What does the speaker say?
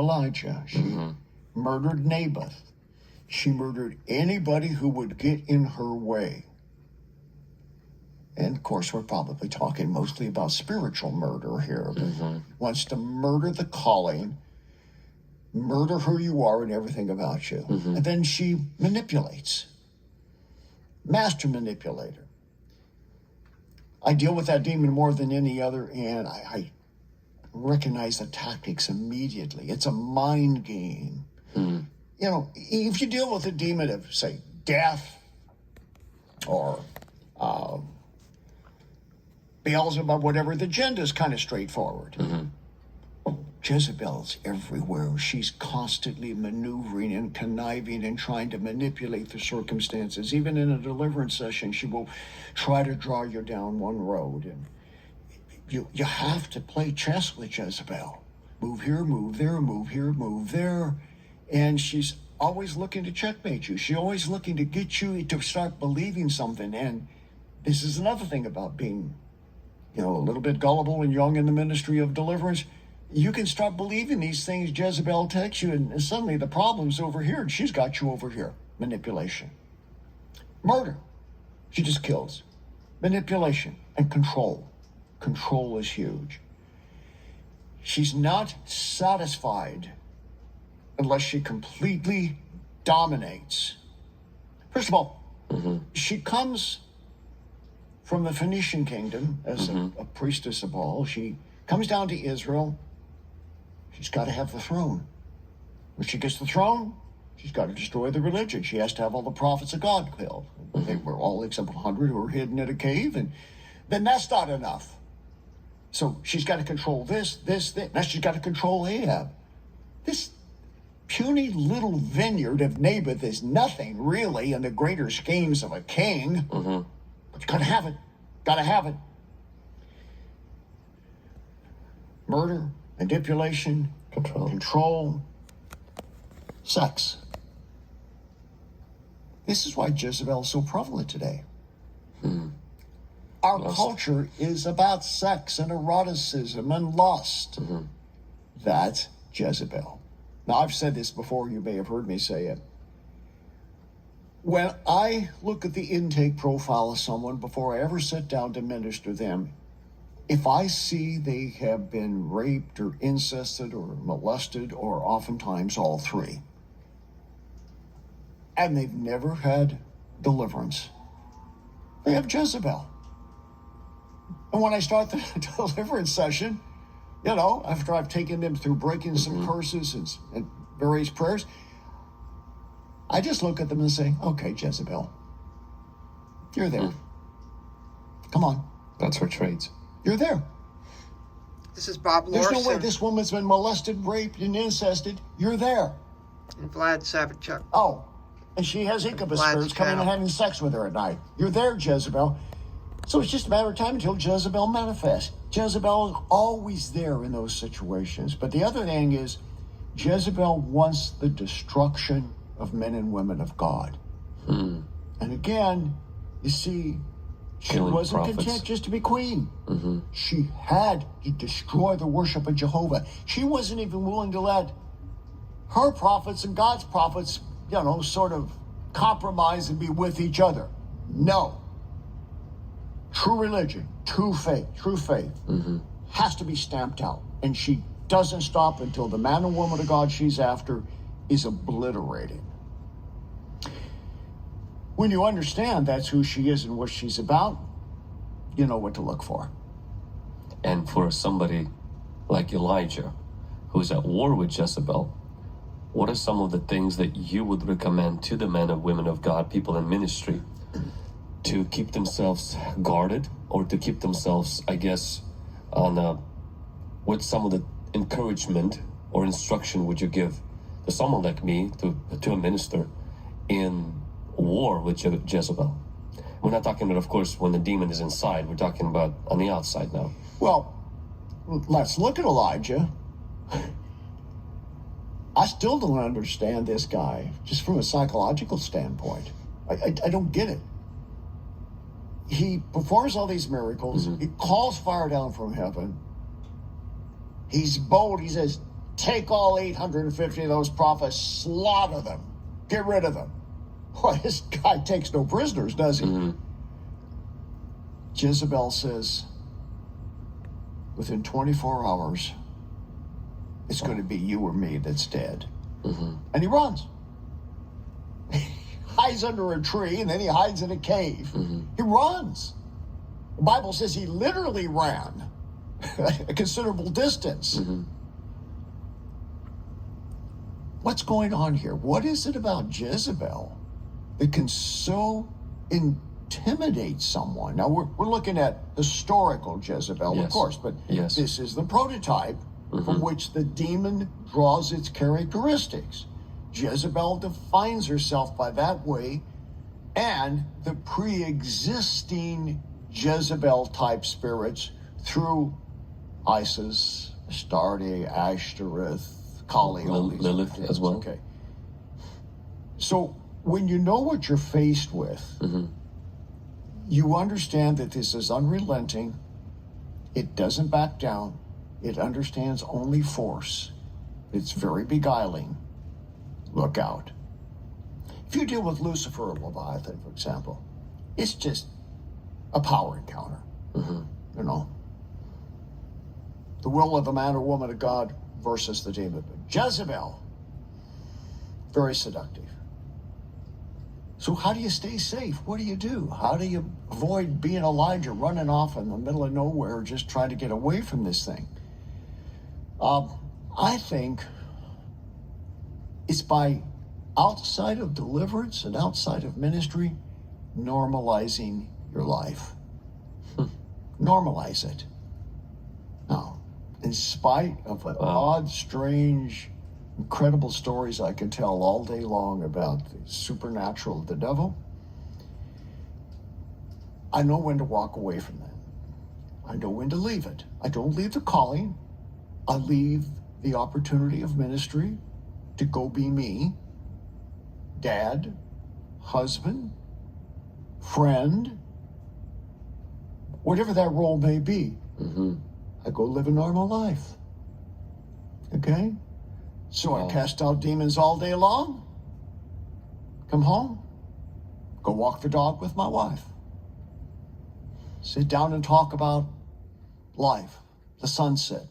Elijah. She murdered Naboth. She murdered anybody who would get in her way. And of course, we're probably talking mostly about spiritual murder here. But wants to murder the calling, murder who you are and everything about you. And then she manipulates. Master manipulator. I deal with that demon more than any other, and I recognize the tactics immediately. It's a mind game. You know, if you deal with a demon of, say, death or Beelzebub, whatever, the agenda's kind of straightforward. Jezebel's everywhere. She's constantly maneuvering and conniving and trying to manipulate the circumstances. Even in a deliverance session, she will try to draw you down one road. And you have to play chess with Jezebel. Move here, move there, move here, move there. And she's always looking to checkmate you. She's always looking to get you to start believing something. And this is another thing about being, you know, a little bit gullible and young in the ministry of deliverance. You can start believing these things Jezebel takes you, and suddenly the problem's over here, and she's got you over here. Manipulation. Murder. She just kills. Manipulation and control. Control is huge. She's not satisfied unless she completely dominates. First of all, she comes from the Phoenician kingdom as a priestess of Baal. She comes down to Israel. She's got to have the throne. When she gets the throne, she's got to destroy the religion. She has to have all the prophets of God killed. They were all except 100 who were hidden in a cave, and then that's not enough. So she's got to control this. Now she's got to control Ahab. This puny little vineyard of Naboth is nothing, really, in the greater schemes of a king. But you got to have it. Got to have it. Murder, manipulation, control, sex. This is why Jezebel is so prevalent today. Our culture is about sex and eroticism and lust. That's Jezebel. Now, I've said this before. You may have heard me say it. When I look at the intake profile of someone before I ever sit down to minister them, if I see they have been raped or incested or molested, or oftentimes all three, and they've never had deliverance, they have Jezebel. And when I start the deliverance session, you know, after I've taken them through breaking some curses and various prayers, I just look at them and say, okay, Jezebel, you're there. Come on. That's her traits. You're there. This is Bob Larson. There's no way this woman's been molested, raped, and incested. You're there. And Vlad Suvchuk. Oh, and she has incubus Vlad's spirits coming and having sex with her at night. You're there, Jezebel. So it's just a matter of time until Jezebel manifests. Jezebel is always there in those situations. But the other thing is, Jezebel wants the destruction of men and women of God. And again, you see, she wasn't content just to be queen. She had to destroy the worship of Jehovah. She wasn't even willing to let her prophets and God's prophets, you know, sort of compromise and be with each other. No. True religion, true faith has to be stamped out. And she doesn't stop until the man and woman of God she's after is obliterated. When you understand that's who she is and what she's about, you know what to look for. And for somebody like Elijah, who's at war with Jezebel, what are some of the things that you would recommend to the men and women of God, people in ministry, to keep themselves guarded, or to keep themselves, I guess, on what some of the encouragement or instruction would you give to someone like me, to a minister, in war with Jezebel? We're not talking about, of course, when the demon is inside. We're talking about on the outside now. Well, let's look at Elijah. I still don't understand this guy, just from a psychological standpoint. I don't get it. He performs all these miracles. He calls fire down from heaven. He's bold. He says, Take all 850 of those prophets, slaughter them, get rid of them. Well, this guy takes no prisoners, does he? Mm-hmm. Jezebel says, within 24 hours, it's going to be you or me that's dead. Mm-hmm. And he runs. He hides under a tree, and then he hides in a cave. Mm-hmm. He runs. The Bible says he literally ran a considerable distance. Mm-hmm. What's going on here? What is it about Jezebel that can so intimidate someone? Now, we're looking at historical Jezebel, Yes. of course, but Yes. this is the prototype from which the demon draws its characteristics. Jezebel defines herself by that way, and the pre-existing Jezebel-type spirits through Isis, Astarte, Ashtoreth, Kali, all these Lilith things. as well. Okay. So when you know what you're faced with, you understand that this is unrelenting. It doesn't back down. It understands only force. It's very beguiling. Look out. If you deal with Lucifer or Leviathan, for example, it's just a power encounter. You know, the will of the man or woman of God versus the demon. Jezebel, very seductive. So how do you stay safe? What do you do? How do you avoid being Elijah running off in the middle of nowhere just trying to get away from this thing? I think it's by, outside of deliverance and outside of ministry, normalizing your life. Normalize it. Now, in spite of the odd, strange, incredible stories I could tell all day long about the supernatural of the devil, I know when to walk away from that. I know when to leave it. I don't leave the calling. I leave the opportunity of ministry to go be me, dad, husband, friend, whatever that role may be. I go live a normal life. Okay? So I cast out demons all day long, come home, go walk the dog with my wife, sit down and talk about life, the sunset,